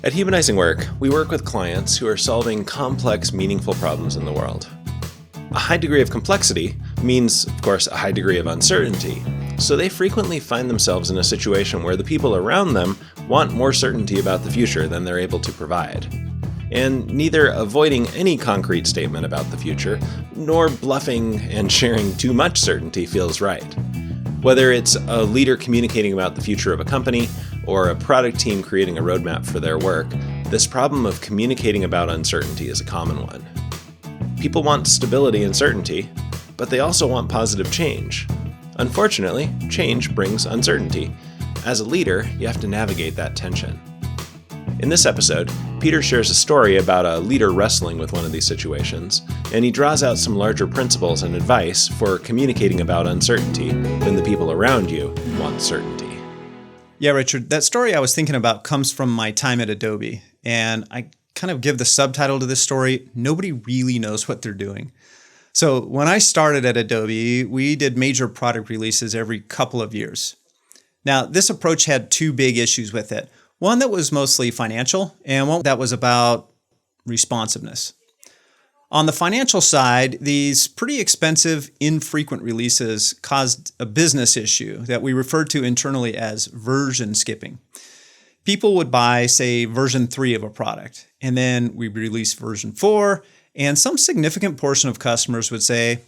At Humanizing Work, we work with clients who are solving complex, meaningful problems in the world. A high degree of complexity means, of course, a high degree of uncertainty, so they frequently find themselves in a situation where the people around them want more certainty about the future than they're able to provide. And neither avoiding any concrete statement about the future, nor bluffing and sharing too much certainty feels right. Whether it's a leader communicating about the future of a company, or a product team creating a roadmap for their work, this problem of communicating about uncertainty is a common one. People want stability and certainty, but they also want positive change. Unfortunately, change brings uncertainty. As a leader, you have to navigate that tension. In this episode, Peter shares a story about a leader wrestling with one of these situations, and he draws out some larger principles and advice for communicating about uncertainty when the people around you want certainty. Yeah, Richard, that story I was thinking about comes from my time at Adobe, and I kind of give the subtitle to this story, Nobody Really Knows What They're Doing. So when I started at Adobe, we did major product releases every couple of years. Now, this approach had two big issues with it. One that was mostly financial, and one that was about responsiveness. On the financial side, these pretty expensive, infrequent releases caused a business issue that we referred to internally as version skipping. People would buy, say, version 3 of a product, and then we release version 4, and some significant portion of customers would say,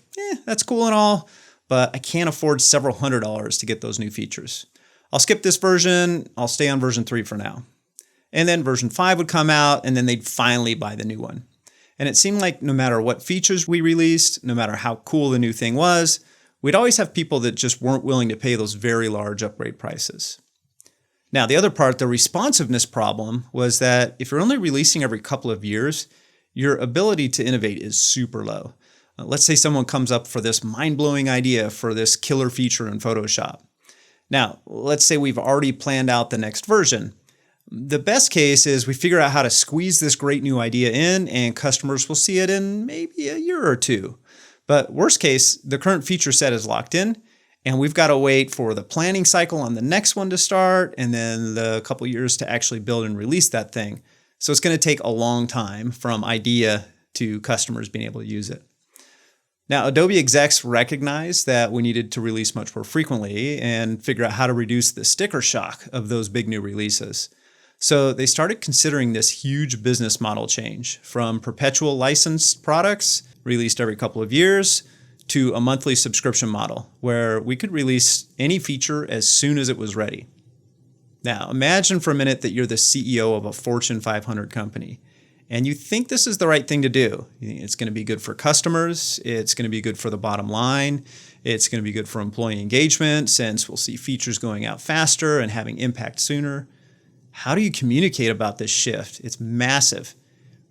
that's cool and all, but I can't afford several $100s to get those new features. I'll skip this version, I'll stay on version 3 for now. And then version 5 would come out, and then they'd finally buy the new one. And it seemed like no matter what features we released, no matter how cool the new thing was, we'd always have people that just weren't willing to pay those very large upgrade prices. Now, the other part, the responsiveness problem, was that if you're only releasing every couple of years, your ability to innovate is super low. Let's say someone comes up for this mind-blowing idea for this killer feature in Photoshop. Now, let's say we've already planned out the next version. The best case is we figure out how to squeeze this great new idea in, and customers will see it in maybe a year or two. But worst case, the current feature set is locked in, and we've got to wait for the planning cycle on the next one to start, and then the couple years to actually build and release that thing. So it's going to take a long time from idea to customers being able to use it. Now, Adobe execs recognized that we needed to release much more frequently and figure out how to reduce the sticker shock of those big new releases. So they started considering this huge business model change from perpetual licensed products released every couple of years to a monthly subscription model where we could release any feature as soon as it was ready. Now, imagine for a minute that you're the CEO of a Fortune 500 company. And you think this is the right thing to do. It's going to be good for customers. It's going to be good for the bottom line. It's going to be good for employee engagement since we'll see features going out faster and having impact sooner. How do you communicate about this shift? It's massive.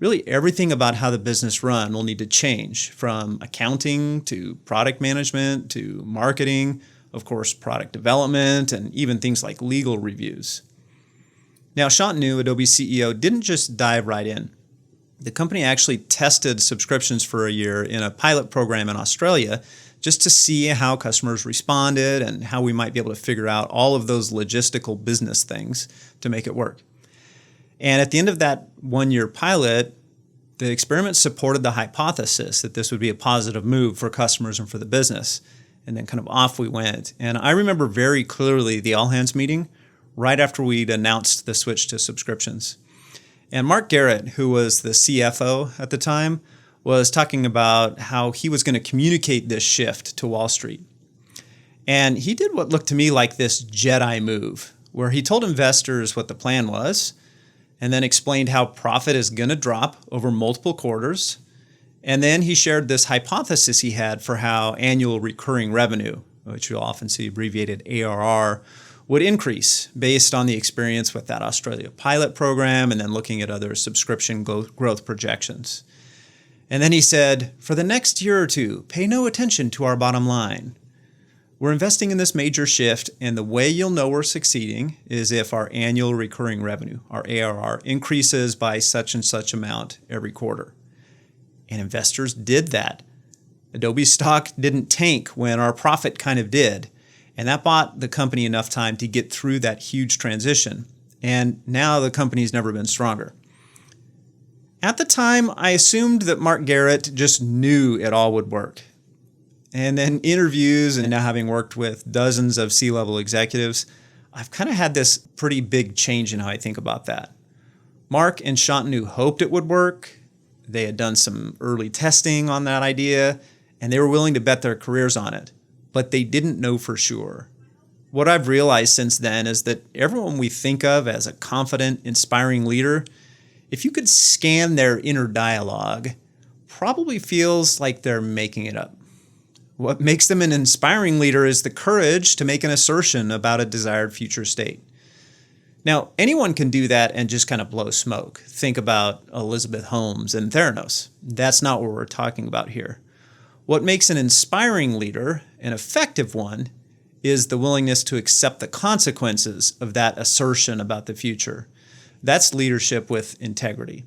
Really, everything about how the business run will need to change, from accounting to product management to marketing, of course, product development, and even things like legal reviews. Now, Shantanu, Adobe's CEO, didn't just dive right in. The company actually tested subscriptions for a year in a pilot program in Australia just to see how customers responded and how we might be able to figure out all of those logistical business things to make it work. And at the end of that one-year pilot, the experiment supported the hypothesis that this would be a positive move for customers and for the business. And then kind of off we went. And I remember very clearly the all-hands meeting right after we'd announced the switch to subscriptions. And Mark Garrett, who was the CFO at the time, was talking about how he was going to communicate this shift to Wall Street. And he did what looked to me like this Jedi move, where he told investors what the plan was, and then explained how profit is going to drop over multiple quarters. And then he shared this hypothesis he had for how annual recurring revenue, which you'll often see abbreviated ARR, would increase based on the experience with that Australia pilot program and then looking at other subscription growth projections. And then he said, for the next year or two, pay no attention to our bottom line. We're investing in this major shift, and the way you'll know we're succeeding is if our annual recurring revenue, our ARR, increases by such and such amount every quarter. And investors did that. Adobe stock didn't tank when our profit kind of did. And that bought the company enough time to get through that huge transition. And now the company's never been stronger. At the time, I assumed that Mark Garrett just knew it all would work. And then interviews, and now having worked with dozens of C-level executives, I've kind of had this pretty big change in how I think about that. Mark and Shantanu hoped it would work. They had done some early testing on that idea, and they were willing to bet their careers on it. But they didn't know for sure. What I've realized since then is that everyone we think of as a confident, inspiring leader, if you could scan their inner dialogue, probably feels like they're making it up. What makes them an inspiring leader is the courage to make an assertion about a desired future state. Now, anyone can do that and just kind of blow smoke. Think about Elizabeth Holmes and Theranos. That's not what we're talking about here. What makes an inspiring leader, an effective one, is the willingness to accept the consequences of that assertion about the future. That's leadership with integrity.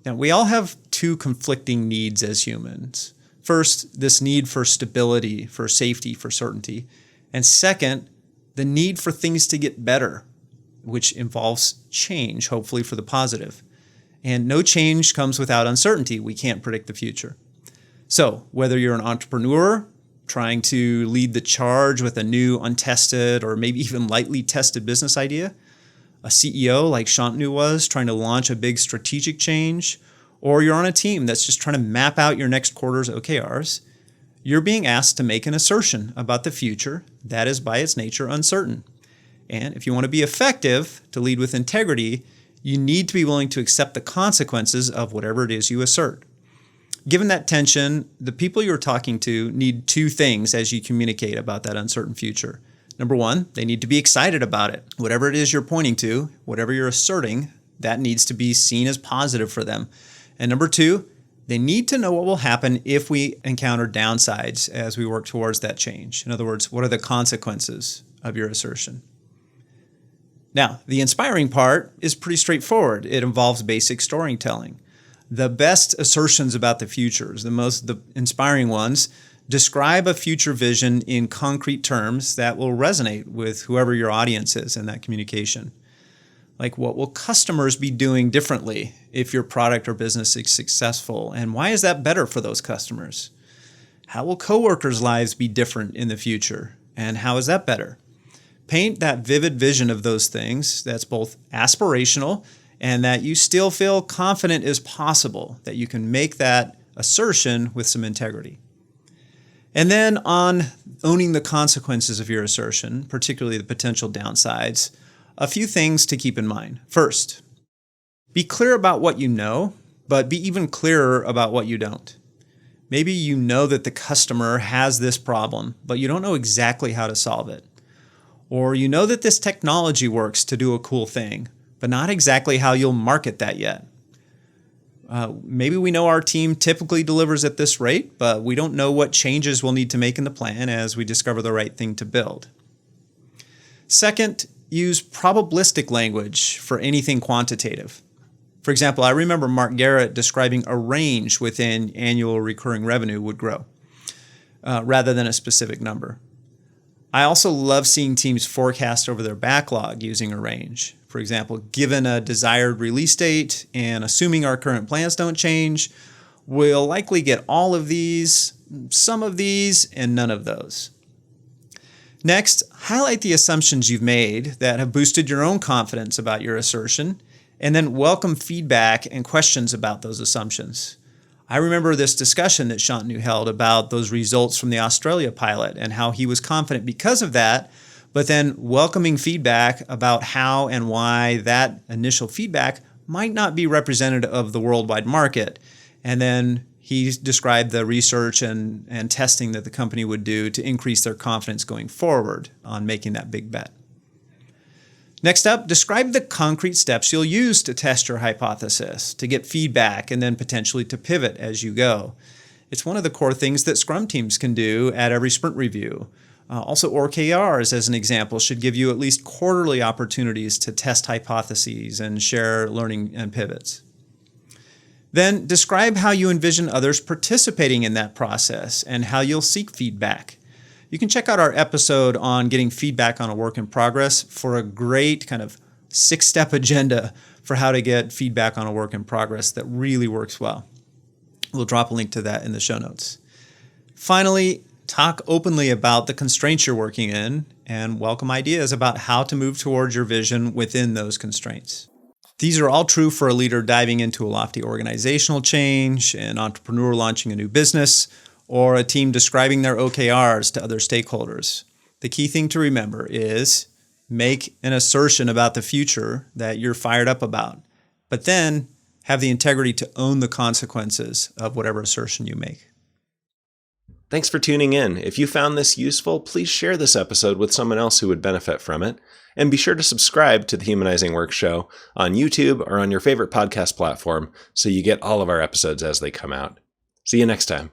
Now, we all have two conflicting needs as humans. First, this need for stability, for safety, for certainty. And second, the need for things to get better, which involves change, hopefully for the positive. And no change comes without uncertainty. We can't predict the future. So whether you're an entrepreneur trying to lead the charge with a new, untested, or maybe even lightly tested business idea, a CEO like Shantanu was trying to launch a big strategic change, or you're on a team that's just trying to map out your next quarter's OKRs, you're being asked to make an assertion about the future that is by its nature uncertain. And if you want to be effective, to lead with integrity, you need to be willing to accept the consequences of whatever it is you assert. Given that tension, the people you're talking to need two things as you communicate about that uncertain future. Number one, they need to be excited about it. Whatever it is you're pointing to, whatever you're asserting, that needs to be seen as positive for them. And number two, they need to know what will happen if we encounter downsides as we work towards that change. In other words, what are the consequences of your assertion? Now, the inspiring part is pretty straightforward. It involves basic storytelling. The best assertions about the futures, the inspiring ones, describe a future vision in concrete terms that will resonate with whoever your audience is in that communication. Like, what will customers be doing differently if your product or business is successful? And why is that better for those customers? How will coworkers' lives be different in the future? And how is that better? Paint that vivid vision of those things that's both aspirational and that you still feel confident is possible, that you can make that assertion with some integrity. And then on owning the consequences of your assertion, particularly the potential downsides, a few things to keep in mind. First, be clear about what you know, but be even clearer about what you don't. Maybe you know that the customer has this problem, but you don't know exactly how to solve it. Or you know that this technology works to do a cool thing, but not exactly how you'll market that yet. Maybe we know our team typically delivers at this rate, but we don't know what changes we'll need to make in the plan as we discover the right thing to build. Second, use probabilistic language for anything quantitative. For example, I remember Mark Garrett describing a range within annual recurring revenue would grow, rather than a specific number. I also love seeing teams forecast over their backlog using a range. For example, given a desired release date and assuming our current plans don't change, we'll likely get all of these, some of these, and none of those. Next, highlight the assumptions you've made that have boosted your own confidence about your assertion, and then welcome feedback and questions about those assumptions. I remember this discussion that Shantanu held about those results from the Australia pilot and how he was confident because of that, but then welcoming feedback about how and why that initial feedback might not be representative of the worldwide market. And then he described the research and testing that the company would do to increase their confidence going forward on making that big bet. Next up, describe the concrete steps you'll use to test your hypothesis, to get feedback, and then potentially to pivot as you go. It's one of the core things that Scrum teams can do at every sprint review. Also, OKRs, as an example, should give you at least quarterly opportunities to test hypotheses and share learning and pivots. Then describe how you envision others participating in that process and how you'll seek feedback. You can check out our episode on getting feedback on a work in progress for a great kind of 6-step agenda for how to get feedback on a work in progress that really works well. We'll drop a link to that in the show notes. Finally, talk openly about the constraints you're working in and welcome ideas about how to move towards your vision within those constraints. These are all true for a leader diving into a lofty organizational change, an entrepreneur launching a new business, or a team describing their OKRs to other stakeholders. The key thing to remember is make an assertion about the future that you're fired up about, but then have the integrity to own the consequences of whatever assertion you make. Thanks for tuning in. If you found this useful, please share this episode with someone else who would benefit from it. And be sure to subscribe to the Humanizing Work Show on YouTube or on your favorite podcast platform so you get all of our episodes as they come out. See you next time.